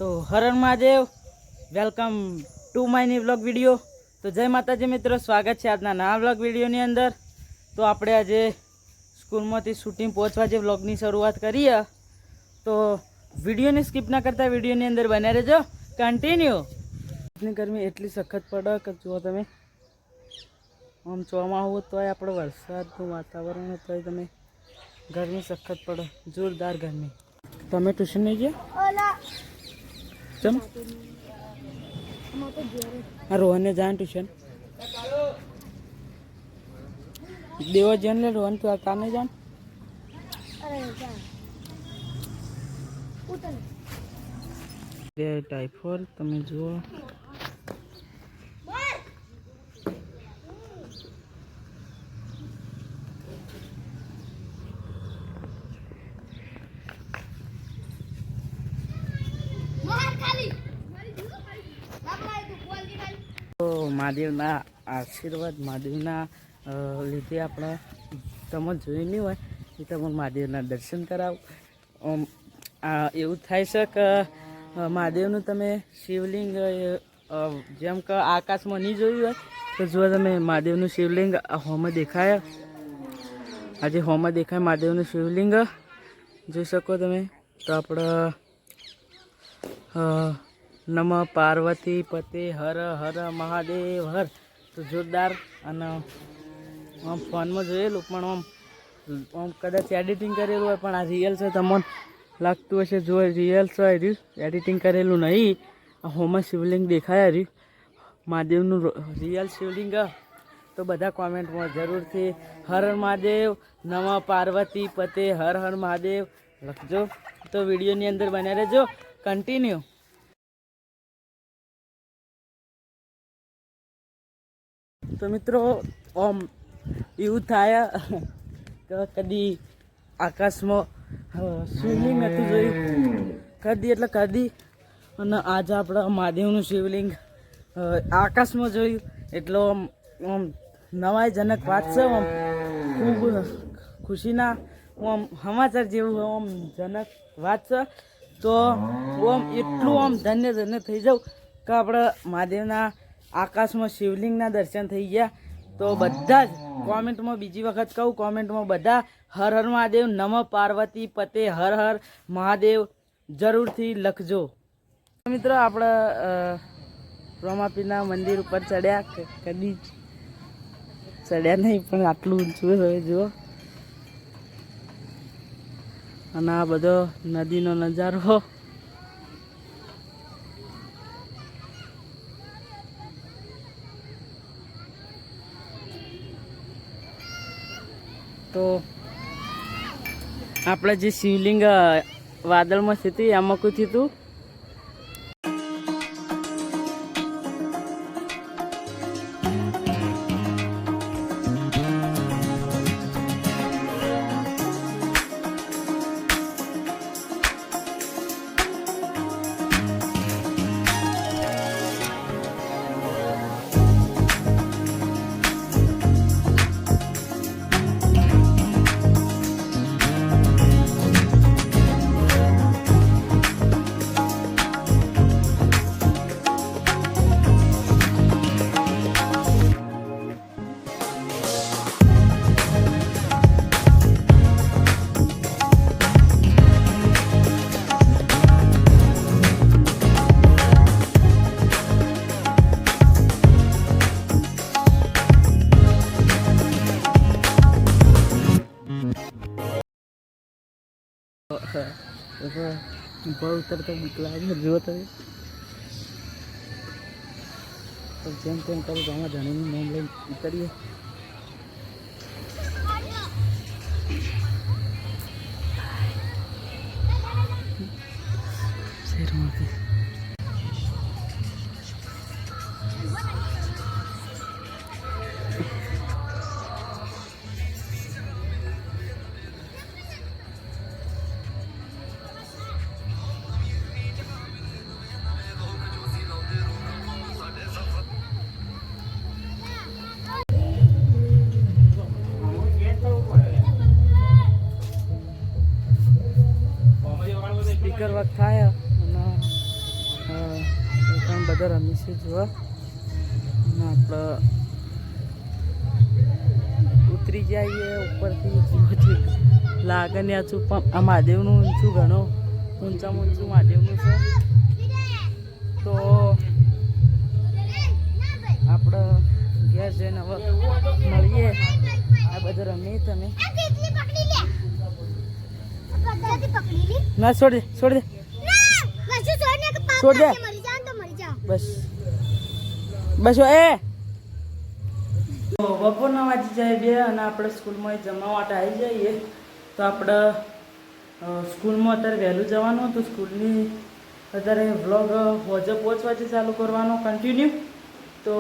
તો Har Har Mahadev, welcome to my new vlog video. તો જય માતાજી મિત્રો, સ્વાગત છે આજના નવા વ્લોગ વિડીયોની અંદર. તો આપણે આજે સ્કૂલમાંથી શૂટિંગ પહોંચવા જે વ્લોગની શરૂઆત કરીએ. તો વિડીયોને સ્કીપ ના કરતા વિડીયોની અંદર બન્યા રહેજો, કન્ટિન્યુ. આજની ગરમી એટલી સખત પડે કે જુઓ તમે, આમ ચોમાસું તોય આપણે વરસાદનું વાતાવરણ તોય તમે ગરમી સખત પડે, જોરદાર ગરમી. તમે ટ્યુશન નહીં ગયા? ચમ આ રોહનને જાય ટ્યુશન, દેવો જન લે રોહન, તું તાર નહીં જાન? ટાઈફોઈડ તમે જુઓ, મહાદેવના આશીર્વાદ, મહાદેવના લીધે આપણે તમે જોયું નહીં હોય એ તમને મહાદેવના દર્શન કરાવો. એવું થાય છે કે મહાદેવનું તમે શિવલિંગ જેમ કે આકાશમાં નહીં જોયું હોય તો જો તમે મહાદેવનું શિવલિંગ હોમાં દેખાય, આજે હોમાં દેખાય મહાદેવનું શિવલિંગ જોઈ શકો તમે. તો આપણે નમ પાર્વતી પતે હર હર મહાદેવ હર. તો જોરદાર. અને આમ ફોનમાં જોયેલું પણ આમ કદાચ એડિટિંગ કરેલું હોય, પણ આ રિયલ છે. તમને લાગતું હશે જો રિયલ છે, રહ્યું એડિટિંગ કરેલું નહીં. આ હોમાં શિવલિંગ દેખાય રહ્યું મહાદેવનું રિયલ શિવલિંગ. તો બધા કોમેન્ટમાં જરૂરથી હર હર મહાદેવ, નમ પાર્વતી પતે હર હર મહાદેવ લખજો. તો વિડીયોની અંદર બન્યા રહેજો, કન્ટિન્યુ. તો મિત્રો આમ એવું થાય કે કદી આકાશમાં શિવલિંગ નથી જોયું, કદી એટલે કદી. અને આજે આપણે મહાદેવનું શિવલિંગ આકાશમાં જોયું, એટલો આમ નવાઈજનક વાત છે. આમ ખૂબ ખુશીના આમ સમાચાર જેવું આમ જનક વાત છે. તો આમ એટલું આમ ધન્ય થઈ જાઉં કે આપણે મહાદેવના આકાશમાં શિવલિંગના દર્શન થઈ ગયા. તો બધા જ કોમેન્ટમાં, બીજી વખત કહું, કોમેન્ટમાં બધા હર હર મહાદેવ, નમ પાર્વતી પતે હર હર મહાદેવ જરૂરથી લખજો. મિત્રો આપણે રોમાપીરના મંદિર ઉપર ચડ્યા, કદી ચડ્યા નહીં પણ આટલું ઊંચું હવે જુઓ. અને આ બધો નદીનો નજારો. તો આપણે જે શિવલિંગ વાદળમાં સ્થિતિ એમાં કોઈ થયું. ઉપર ઉતરતો બીક લાગે, જુઓ તમે. જેમ તેમ કરી આમાં ધણીનું નામ લઈને ઉતરીએ. સ્પીકર વર્ક થાય અને અંદર રમીશું જોવા. આપણે ઉતરી જઈએ ઉપરથી લાગે ને આ મહાદેવનું ઊંચું ઘણું ઊંચામાં ઊંચું મહાદેવનું છે. તો આપણે ઘેર જઈને હવે મળીએ. આ બધું રમીએ તમે ના છોડ દે છોડ દે છોડ દે બસ બસ એ બપોરના વાંચી જાય બે અને આપણે સ્કૂલમાં જમવા માટે આવી જઈએ. તો આપણે સ્કૂલમાં અત્યારે વહેલું જવાનું હતું. સ્કૂલની અત્યારે વ્લોગ હોજે 5 વાગે ચાલુ કરવાનો કન્ટિન્યુ. તો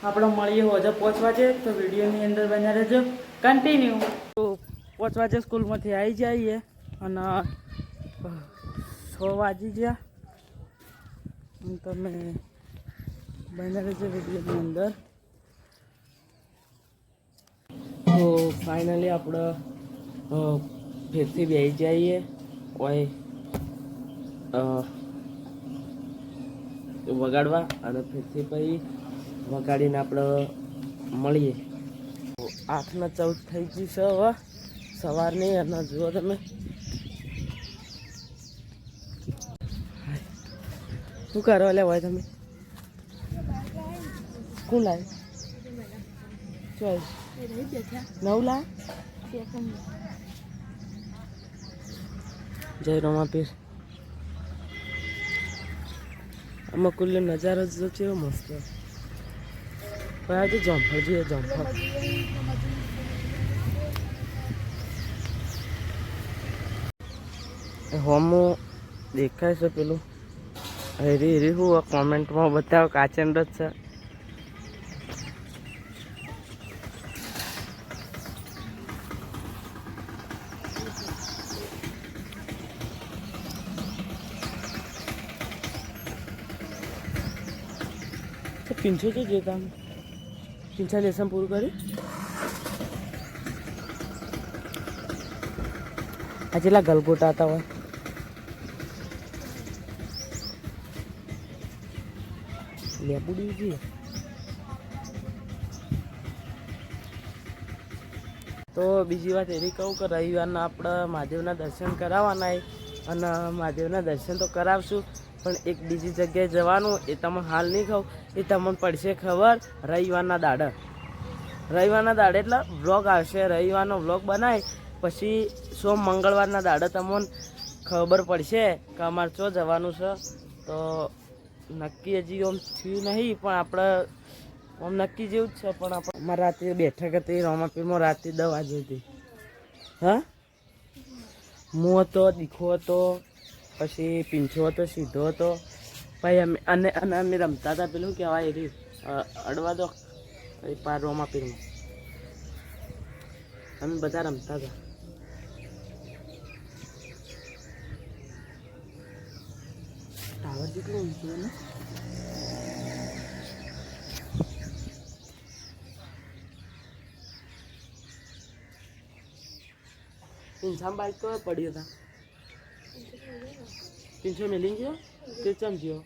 આપણે મળીએ હોજે 5 વાગે. તો વિડીયોની અંદર બન્યા રહેજો કન્ટિન્યુ. તો 5 વાગે સ્કૂલમાંથી આવી જઈએ અને 6 વાગી ગયા. તમે બન્યા રહેજો વિડીયોની અંદર. તો ફાઇનલી આપણે ફેરથી બેસી જઈએ ઓય વગાડવા અને ફેરથી પછી વગાડીને આપણે મળીએ. 8:14 થઈ ગઈ છે હવે સવારની. અને જુઓ તમે શું કરો લેવાય તમે કોણ લાવે ચોઈસ 9 લા જય રમાપીર. આમાં કુલ્લે નજારો જો છે મસ્ત. પણ આજે જમ્ફળ જોઈએ જમ્ફળ. હોમો દેખાય છે પેલું હેરી હેરી હું કોમેન્ટમાં બતાવો કાચંડ જ છે. પીંછો છે જે કામ પીંછા લેસન પૂરું કર્યું. આ જેટલા ગલગોટા હતા હોય લેબુડી છે. તો બીજી વાત એવી કહું કે રવિવારના આપણે મહાદેવના દર્શન કરાવવાના અને મહાદેવના દર્શન તો કરાવશું પણ એક બીજી જગ્યાએ જવાનું એ તમને હાલ નહીં કહું. એ તમને પડશે ખબર રવિવારના દાડે. રવિવારના દાડે એટલે વ્લોગ આવશે. રવિવારનો વ્લોગ બનાવી પછી સોમ મંગળવારના દાડે તમને ખબર પડશે કે અમારે ચો જવાનું છે. તો નક્કી હજી આમ થયું નહીં પણ આપણે આમ નક્કી જેવું જ છે. પણ આપણે અમારે રાત્રે બેઠક હતી રોમાપીરમાં રાત્રે 10 વાગે હતી. હા હું હતો દીખો હતો પછી પીંછો હતો સીધો હતો ભાઈ અમે અમે રમતા હતા પેલું કહેવાય એ અડવા દો પાર રોમાપીરમાં અમે બધા રમતા હતા. ટાવર જેટલું ઊંચું ને પીંછામાં બાઈક તો પડ્યો હતા. પીંછો મેલી ગયો તે ચમચ્યો.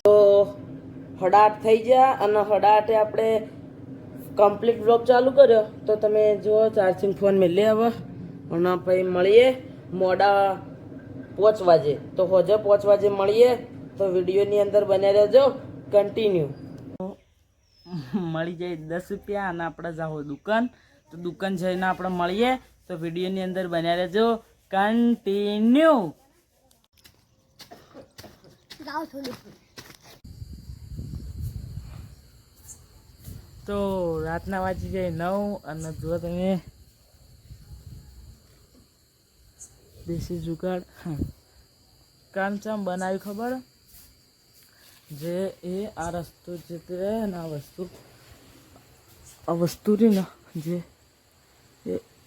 તો 8:30 થઈ ગયા અને 8:30 આપણે કમ્પ્લીટ બ્લોગ ચાલુ કર્યો. તો તમે જુઓ ચાર્જિંગ ફોન મેળવી હવે અને પછી મળીએ મોડા 5 વાગે. તો હોજે 5 વાગે મળીએ. તો વિડીયોની અંદર બન્યા રહેજો કન્ટિન્યુ. મળી જાય 10 રૂપિયા અને આપણે જાઓ દુકાન. તો દુકાન જઈને આપણે મળીએ. તો વિડીયોની અંદર બન્યા રહેજો કન્ટિન્યુ. તો રાતના વાંચી જાય 9 અને જો તમે દેશી જુગાડ કામચામ બનાવ્યું ખબર જે એ આ રસ્તો જે ને આ વસ્તુ રહી ને જે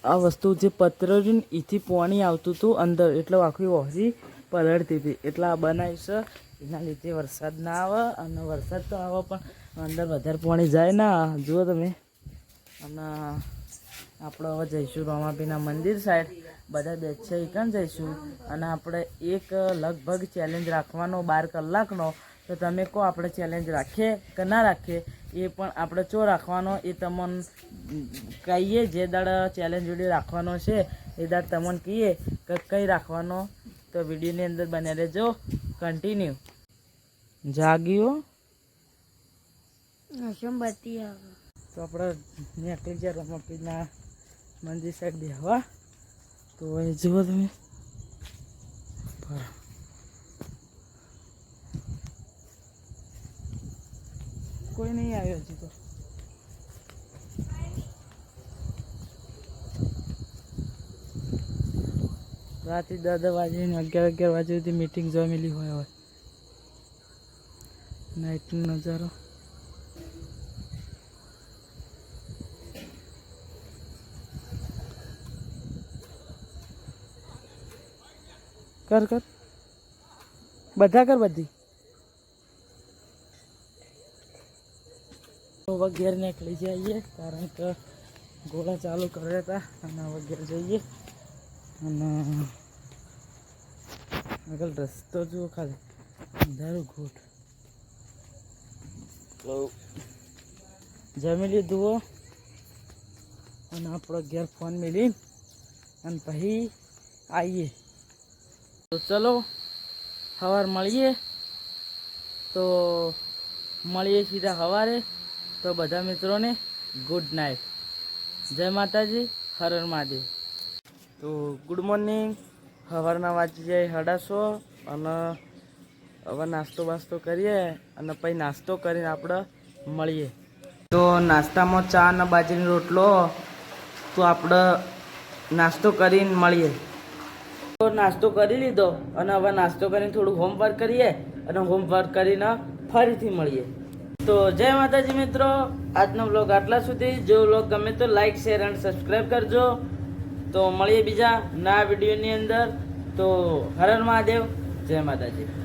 આ વસ્તુ જે પત્ર રહ્યું ને એથી પાણી આવતું હતું અંદર એટલે આખી ઓહરી પલળતી હતી. એટલે આ બનાવ્યું છે એના લીધે વરસાદ ના આવે. અને વરસાદ તો આવે પણ અંદર વધારે પાણી જાય ના જુઓ તમે. અને આપણે હવે જઈશું રોમાપીના મંદિર સાઈડ, બધા બેસે એકન જઈશું અને આપણે એક લગભગ ચેલેન્જ રાખવાનો 12 કલાકનો. તો તમે કહો આપણે ચેલેન્જ રાખીએ કે ના રાખીએ, એ પણ આપણે ચો રાખવાનો એ તમને કહીએ. જે દાડ ચેલેન્જ વિડીયો રાખવાનો છે એ દાડ તમને કહીએ કે કઈ રાખવાનો. તો વિડીયોની અંદર બન્યા રહેજો કન્ટિન્યુ. જાગ્યો તો આપણે નીકળી જાય રમાપીરના મંદિર સાઈડ બેહવા. તો એ જુઓ તમે, કોઈ નહીં આવ્યો હજી તો. રાતે 10 વાગે ને 11 વાગે સુધી મીટિંગ જમેલી હોય. હવે નાઇટનો નજારો કર બધા કર બધી. હવે ઘેર નીકળી જઈએ કારણ કે ગોળા ચાલુ કર્યા હતા અને હવે ઘેર જઈએ. અને આગળ રસ્તો જુઓ ખાલી અંધારું ઘૂટ. જમી લીધું અને આપણો ઘેર ફોન મેલી અને પછી આવીએ. તો ચલો સવાર મળીએ. તો મળીએ સીધા સવારે. તો બધા મિત્રોને ગુડ નાઇટ, જય માતાજી, હર હર મહાદેવ. તો ગુડ મોર્નિંગ. સવારના વાંચી જાય 1:30 અને હવે નાસ્તો બાસ્તો કરીએ અને પછી નાસ્તો કરીને આપણે મળીએ. તો નાસ્તામાં ચા અને બાજરીનો રોટલો. તો આપણે નાસ્તો કરીને મળીએ. તો નાસ્તો કરી લીધો અને હવે નાસ્તો કરીને થોડું હોમવર્ક કરીએ અને હોમવર્ક કરીને ફરીથી મળીએ. તો જય માતાજી મિત્રો, આજનો વ્લોગ આટલા સુધી. જો વ્લોગ ગમે તો લાઈક, શેર અને સબસ્ક્રાઈબ કરજો. તો મળીએ બીજા નવા વિડીયોની અંદર. તો હર હર મહાદેવ, જય માતાજી.